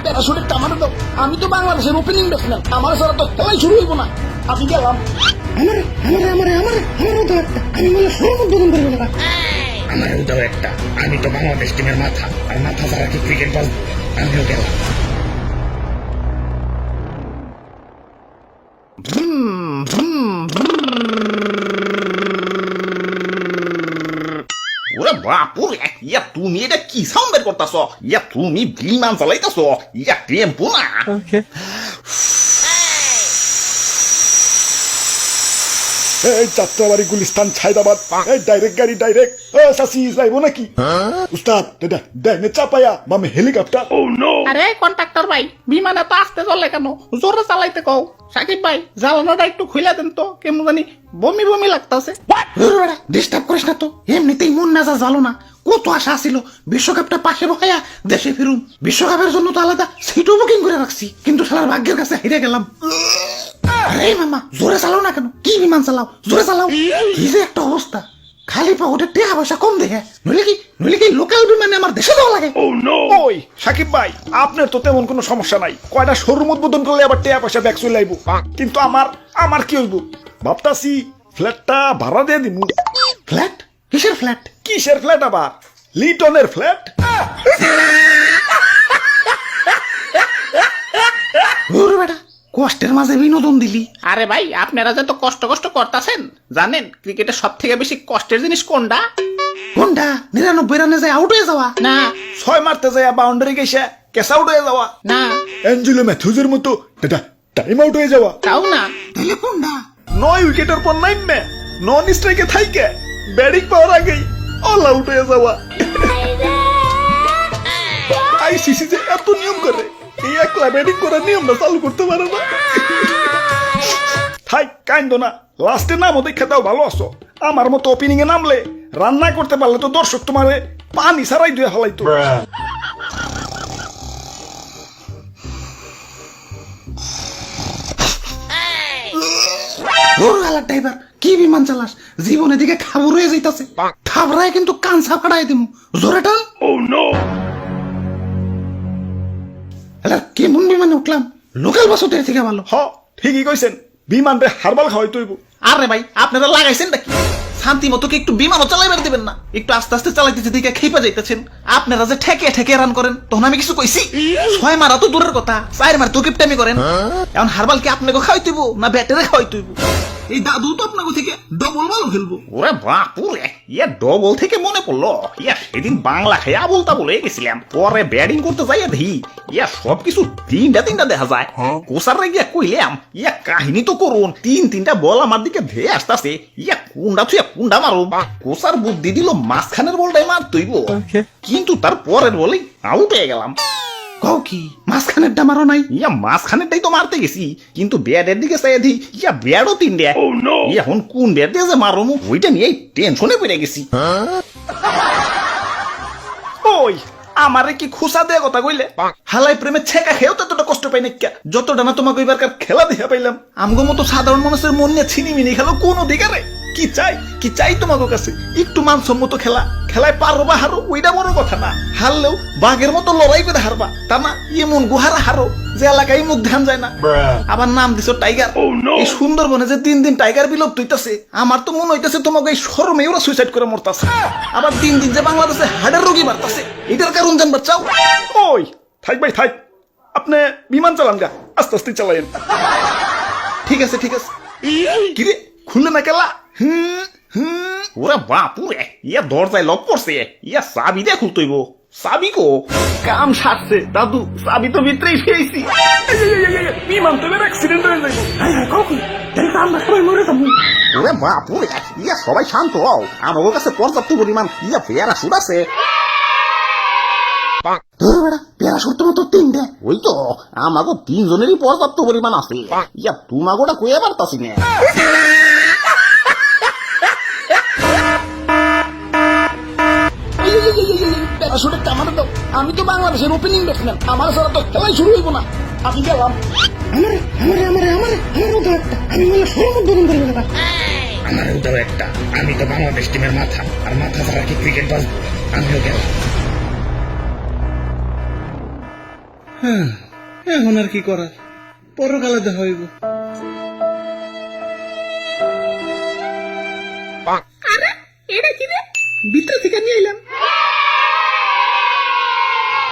প্যারাশুটের টামাটা দাও। আমি তো বাংলাদেশের ওপেনিং ব্যাটসম্যান, আমার ছাড়া তো খেলাই শুরু হইব না। আমি গেলাম। আমারও দাও একটা, আমি তো বাংলাদেশ টিমের মাথা, আর মাথা ছাড়া কি ক্রিকেট বাজবো? আমিও গেলাম। ওরে বাপুরে, ইয়া তুমি এটা কি সাউন্ড বের করতেছ? ইয়া তুমি বিমান চালাইতেছ? ইয়া টেম্পো না? এই যাত্রাবাড়ি গুলিস্তান ছাইদাবাদ, এই ডাইরেক্ট গাড়ি ডাইরেক্ট। সাসি যাইবো নাকি? উস্তাদ দাদা ডাইনে চাপায়া বামে হেলিকপ্টার। আরে কন্ট্রাক্টর ভাই, বিমানে তো আসতে চলে কেন? জোরে চালাইতে কও। সাকিব ভাই, জ্বালানোটা একটু খুলে দেন তো, কেমন জানি বমি বমি লাগতেছে। ডিস্টার্ব করিস না তো, এমনিতেই মন মেজাজ ভালো না। কত আশা ছিল বিশ্বকাপটা পাশে বহাইয়া দেশে ফিরুম। বিশ্বকাপের জন্য তো আলাদা সিটও বুকিং করে রাখছি, কিন্তু শালার ভাগ্যের কাছে হেরে গেলাম। আরে মামা, জোরে চালাও না কেন? কি বিমান চালাও, জোরে চালাও। কি যে একটা অবস্থা, খালি পা ওটা টাকা পয়সা কম দেখে। নইলে কি লোকাল বিমানে আমার দেশে যাওয়া লাগে। ওই সাকিব ভাই, আপনার তো তেমন কোনো সমস্যা নাই, কয়টা শোরুম উদ্বোধন করলে আবার টাকা পয়সা ব্যাক চলে আইব। কিন্তু আমার কি হইব ভাবতাছি, ফ্ল্যাটটা ভাড়া দিয়ে দিব। ফ্ল্যাট? কিসের ফ্ল্যাট? কিসের ফ্ল্যাট আবার? লিটনের ফ্ল্যাট। ওরে বেটা, কষ্টের মাঝে বিনোদন দিলি। আরে ভাই, আপনারা যে তো কষ্ট করতেছেন, জানেন ক্রিকেটের সব থেকে বেশি কষ্টের জিনিস কোনটা? কোনটা? 99 রানে যায় আউট হয়ে যাওয়া? না 6 মারতে যায় বাউন্ডারি গেছে ক্যাচ আউট হয়ে যাওয়া। না, অ্যাঞ্জেলো ম্যাথিউজের মতো দাদা টাইম আউট হয়ে যাওয়া। তাও না। তাহলে কোনটা? 9 উইকেটের পর নাইমে নন স্ট্রাইকে থাইকে ব্যাটিং পাওয়ার আগেই অল আউট হয়ে যাওয়া। আইসিসি যে এত নিয়ম করে, এই একলা ব্যাটিং করার নিয়মটা চালু করতে পারে না। থাই কাইন্দ না, লাস্টে নামও দেখে দাও ভালো আছো। আমার মতো ওপেনিং এ নামলে রান্না করতে পারলে তো দর্শক তোমারে পানি ছাড়াই ধুয়ে ফেলাইতো। ড্রাইভার, কি বিমান চালাস? জীবনের দিকে খাবর হয়ে যাইতাছে। খাবরায় কিন্তু কানসা ফাড়াই দিমু। জোরে টান। কেমন বিমানে উঠলাম? লোকাল বাস ওদের থেকে ভালো। হ ঠিকই কইছেন, বিমান রে হারবাল খাওয়াই তৈব। আরে ভাই, আপনারা লাগাইছেন নাকি? শান্তি মতো কি একটু বিমানও চালাইবার দিবেন না? একটু আস্তে আস্তে চালাইতেছে দিকে খেপা যাইতেছেন। আপনারা যে ঠেকে রান করেন, তখন আমি কিছু কইছি? 6 মারা তো দূরের কথা, 4 মার তো কিপটামি করেন। এখন হারবাল কি আপনাকে খাওয়াই তুইব না ব্যাটারে খাওয়াই তুইব? এই দাদু তো আপনাকে থেকে ডবল বল খেলবো। ওরে বাপুরে, ইয়া ডবল থেকে মনে পড়লো, ইয়া সেদিন বাংলা খেয়ে আবল তাবল হয়ে গেছিলাম। পরে ব্যাটিং করতে যাইয়া দেখি ইয়া সবকিছু তিনটা দেখা যায়। কোসারে গিয়া কইলাম, ইয়া কাহিনী তো করুন, তিনটা বল আমার দিকে ধেয়ে আসতেছে। ইয়া কুন্ডা মারো। কোসার বুদ্ধি দিল মাঝখানের বলটাই মার তুইব, কিন্তু তার পরের বলেই আউট হয়ে গেলাম। কও কি মাঝখানেরটা মারো নাই? ইয়া মাঝখানেরটাই তো মারতে গেছি, কিন্তু ব্যাটের দিকে চাই দি ইয়া ব্যাটও 3টা। এখন কোন ব্যাট দিয়ে যে মারো ওইটা নিয়ে টেনশনে পড়ে গেছি। ওই আমারে কি খুশা দেয়া কথা কইলে? হালাই প্রেমে ছেকা খেয়েও ততটা কষ্ট পাই না, যতটা না তোমাকে এবারকার খেলা দেখা পাইলাম। আমগো মতো সাধারণ মানুষের মন নিয়ে ছিনিমিনি খেলো কোন অধিকারে? কি চাই তোমাদের কাছে? একটু মানসম্মত খেলা, খেলায় পারো বা হারো ওইটা বড় কথা না। হারলেও বাঘের মতো লড়াই করে হারবা, তা না এমন গুহারা হারো যে এলাকায় মুখ ধ্যান যায় না। আবার নাম দিছো টাইগার। এই সুন্দরবনে যে দিন টাইগার বিলুপ্ত হইতাছে, আমার তো মনে হইতাছে তোমাকে এই শরমে ওরা সুইসাইড করে মরতাছে। আবার দিন যে বাংলাদেশে হার্টের রোগী বাড়তাছে, এটার কারণ জানবার চাও? ওই থাক ভাই থাক, আপনি বিমান চালান গা, আস্তে আস্তে চালাইন। ঠিক আছে কিরে খুললে না কেলা? ওরা বাপুরে, ইয়া দরজায় লক করছে, ইয়া চাবি দিয়ে খুলতইব। চাবি কো? কাম সারছে দাদু, চাবি তো ভিতরেই ফেয়েছি। বিমান তো অ্যাক্সিডেন্ট হয়ে যাইব। ওরে বাপুরে, ইয়া সবাই শান্ত হও, আমার কাছে পর্যাপ্ত পরিমাণ ইয়া প্যারাশুট আছে। প্যারাশুট তো 3টে। ওই তো আমাকে 3 জনেরই পর্যাপ্ত পরিমাণ আছে। ইয়া তোমাগোটা কইয়া পারতাছি না। প্যারাশুটের টামাটা দাও। আমি তো বাংলাদেশের ওপেনিং ব্যাটসম্যান, আমার ছাড়া তো খেলাই শুরু হইব না। আমি গেলাম। আমারও দাও একটা, আমি তো বাংলাদেশ টিমের মাথা, আর মাথা ছাড়া কি ক্রিকেট বাজবো? আমিও গেলাম। এখন আর কি করার, পরকালে দেখা হইব। আরে এটা কি রে, ভিতরে থেকে নিয়ে এলাম।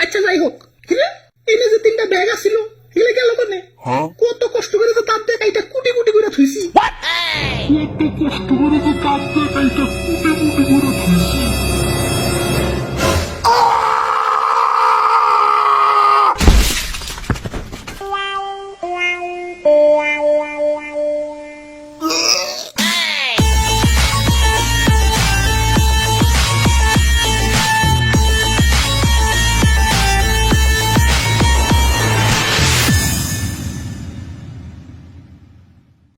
আচ্ছা যাই হোক, কি রে এনে যে 3টা ব্যাগ আছিল এগুলো গেল কোনে? কত কষ্ট করে তো তার দেখ এটা কুটি কুটি করে থুইছি। কত কষ্ট করে তো তার দেখাইটা কুটে